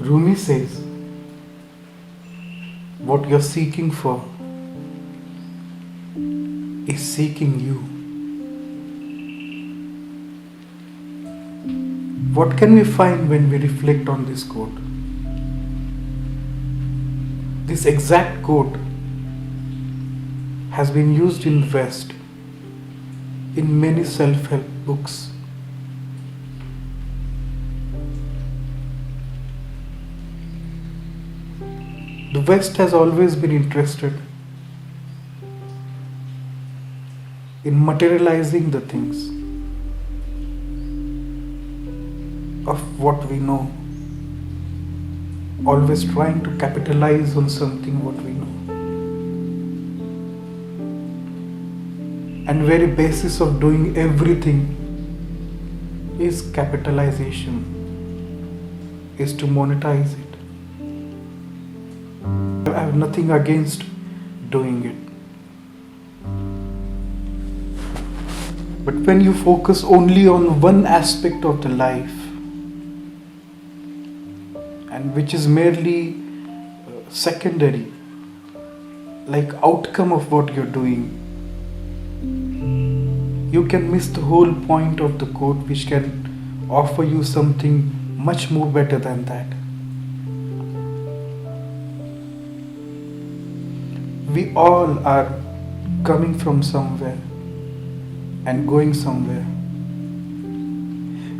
Rumi says, what you're seeking for is seeking you. What can we find when we reflect on this quote? This exact quote has been used in West in many self-help books. The West has always been interested in materializing the things of what we know, always trying to capitalize on something what we know. And very basis of doing everything is capitalization, is to monetize it. I have nothing against doing it. But when you focus only on one aspect of the life, and which is merely secondary, like outcome of what you're doing, you can miss the whole point of the quote, which can offer you something much more better than that. We all are coming from somewhere and going somewhere.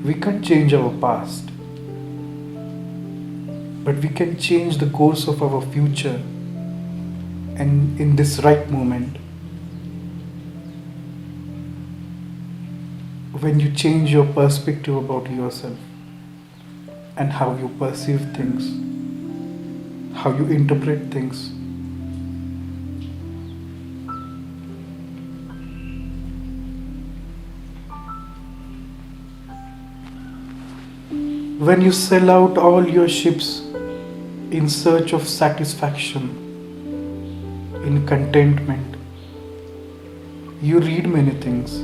We can't change our past, but we can change the course of our future, and in this right moment, when you change your perspective about yourself and how you perceive things, how you interpret things, when you sell out all your ships in search of satisfaction, in contentment, you read many things,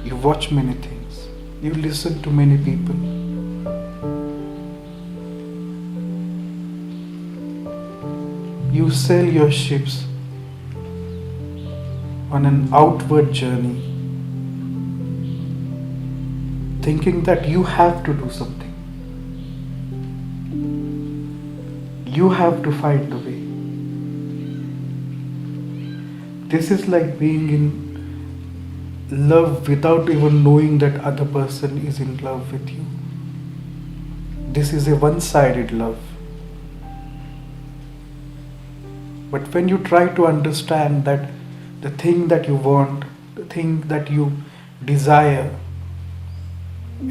you watch many things, you listen to many people. You sell your ships on an outward journey, thinking that you have to do something. You have to find the way. This is like being in love without even knowing that other person is in love with you. This is a one-sided love. But when you try to understand that the thing that you want, the thing that you desire,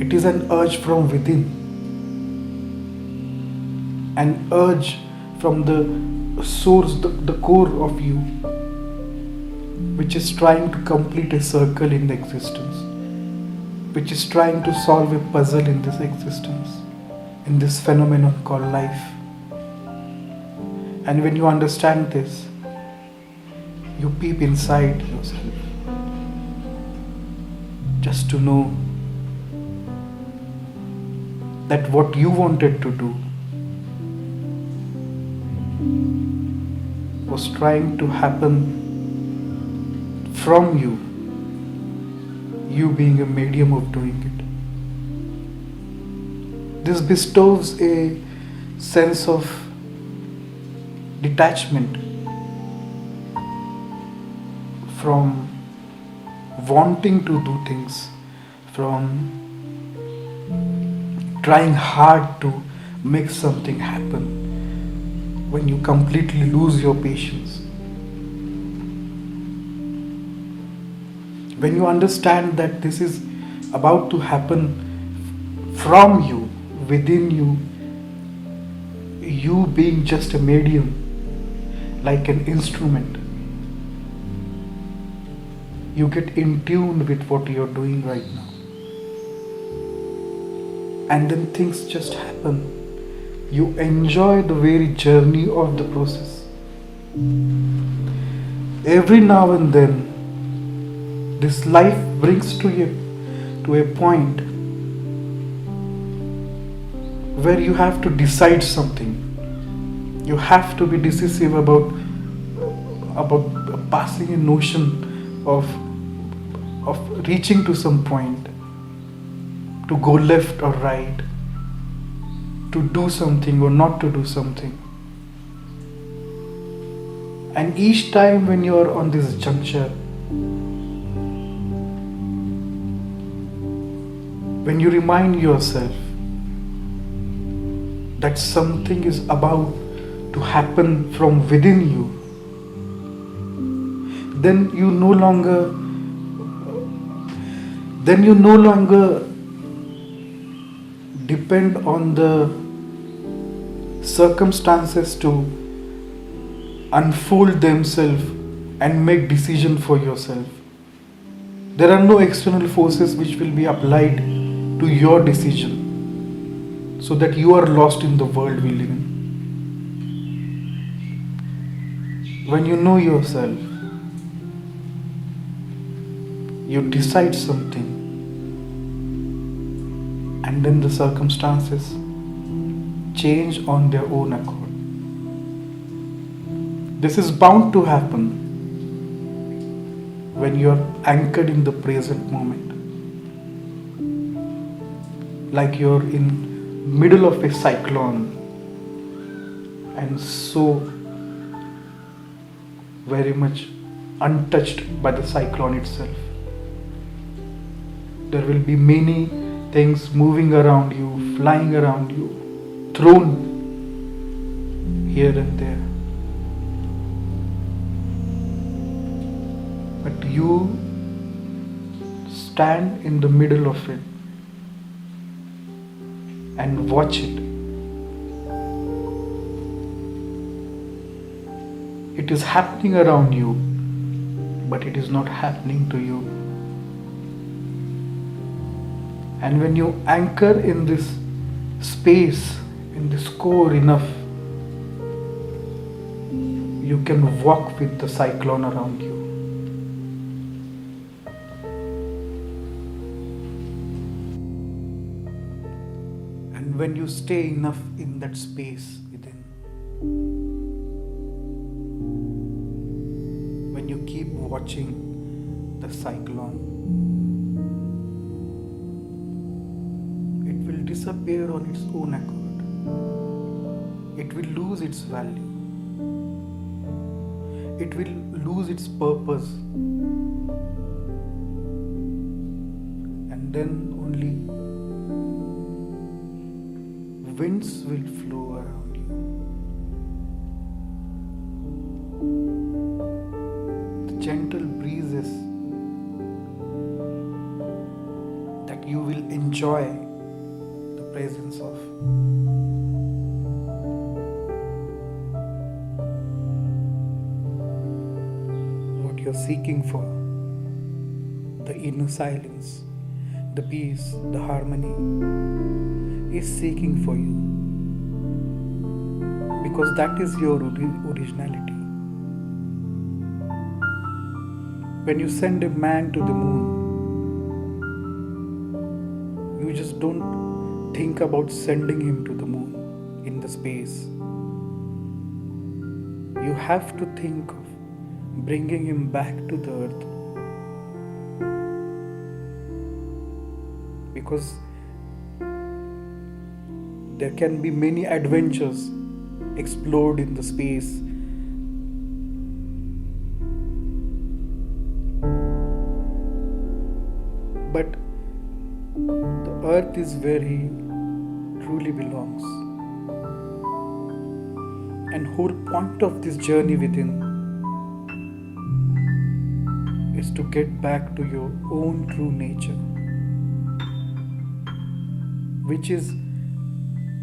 it is an urge from within. An urge from the source, the core of you, which is trying to complete a circle in existence, which is trying to solve a puzzle in this existence, in this phenomenon called life. And when you understand this, you peep inside yourself, just to know that what you wanted to do was trying to happen from you, you being a medium of doing it. This bestows a sense of detachment from wanting to do things, from trying hard to make something happen, when you completely lose your patience. When you understand that this is about to happen from you, within you, you being just a medium, like an instrument, you get in tune with what you're doing right now. And then things just happen. You enjoy the very journey of the process. Every now and then, this life brings to a point where you have to decide something. You have to be decisive about passing a notion of reaching to some point, to go left or right, to do something or not to do something. And each time when you are on this juncture, when you remind yourself that something is about to happen from within you, then you no longer depend on the circumstances to unfold themselves and make decision for yourself. There are no external forces which will be applied to your decision so that you are lost in the world we live in. When you know yourself, you decide something, and then the circumstances change on their own accord. This is bound to happen when you are anchored in the present moment. Like you're in middle of a cyclone and so very much untouched by the cyclone itself. There will be many things moving around you, flying around you, thrown here and there. But you stand in the middle of it and watch it. It is happening around you, but it is not happening to you. And when you anchor in this space, in this core enough, you can walk with the cyclone around you. And when you stay enough in that space within, when you keep watching the cyclone, it will disappear on its own accord. It will lose its value. It will lose its purpose. And then only winds will flow around you. The gentle breezes that you will enjoy the presence of. What you're seeking for, the inner silence, the peace, the harmony, is seeking for you, because that is your originality. When you send a man to the moon, you just don't think about sending him to the moon in the space. You have to think of bringing him back to the earth, because there can be many adventures explored in the space. But the earth is where he truly belongs. And whole point of this journey within is to get back to your own true nature, which is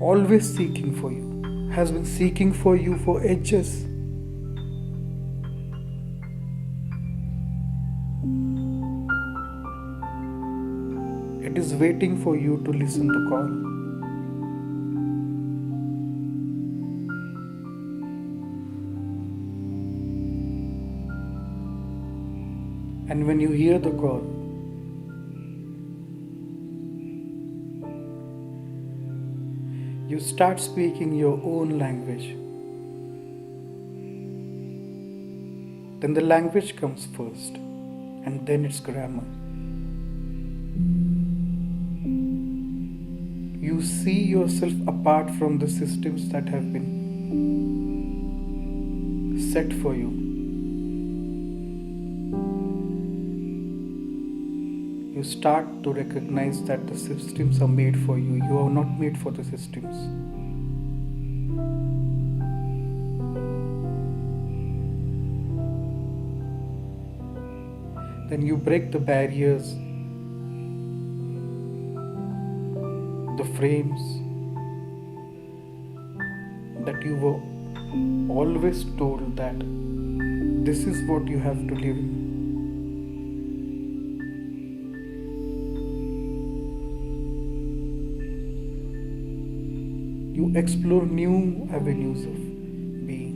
always seeking for you, has been seeking for you for ages. It is waiting for you to listen to call. And when you hear the call, You start speaking your own language. Then the language comes first, and then its grammar. You see yourself apart from the systems that have been set for you. You start to recognize that the systems are made for you. You are not made for the systems. Then you break the barriers, the frames that you were always told that this is what you have to live in. You explore new avenues of being.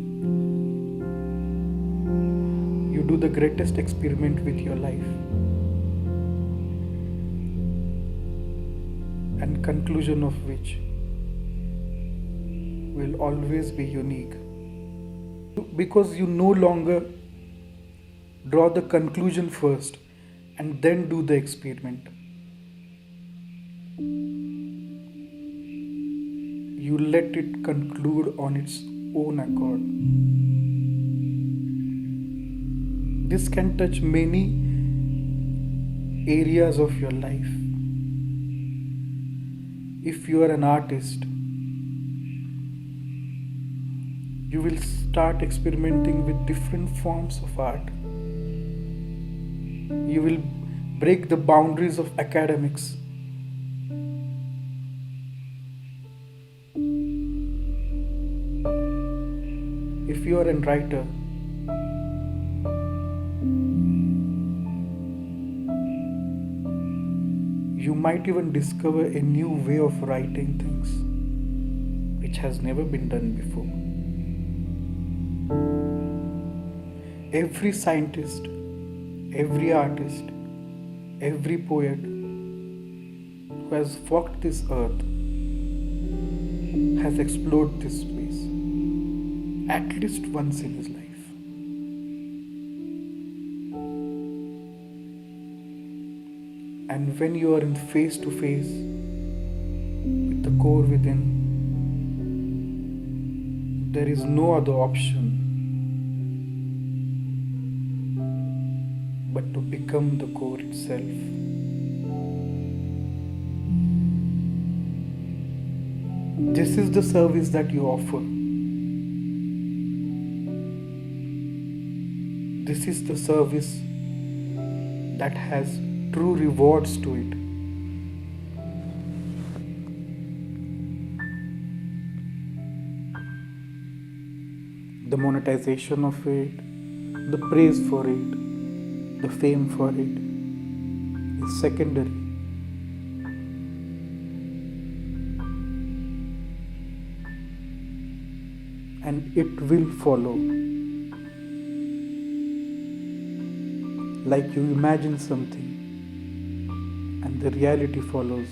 You do the greatest experiment with your life. And conclusion of which will always be unique. Because you no longer draw the conclusion first and then do the experiment. You let it conclude on its own accord. This can touch many areas of your life. If you are an artist, you will start experimenting with different forms of art. You will break the boundaries of academics. If you are a writer, you might even discover a new way of writing things which has never been done before. Every scientist, every artist, every poet who has walked this earth has explored this space at least once in his life. And when you are in face to face with the core within, there is no other option but to become the core itself. This is the service that you offer. This is the service that has true rewards to it. The monetization of it, the praise for it, the fame for it is secondary. And it will follow. Like you imagine something and the reality follows.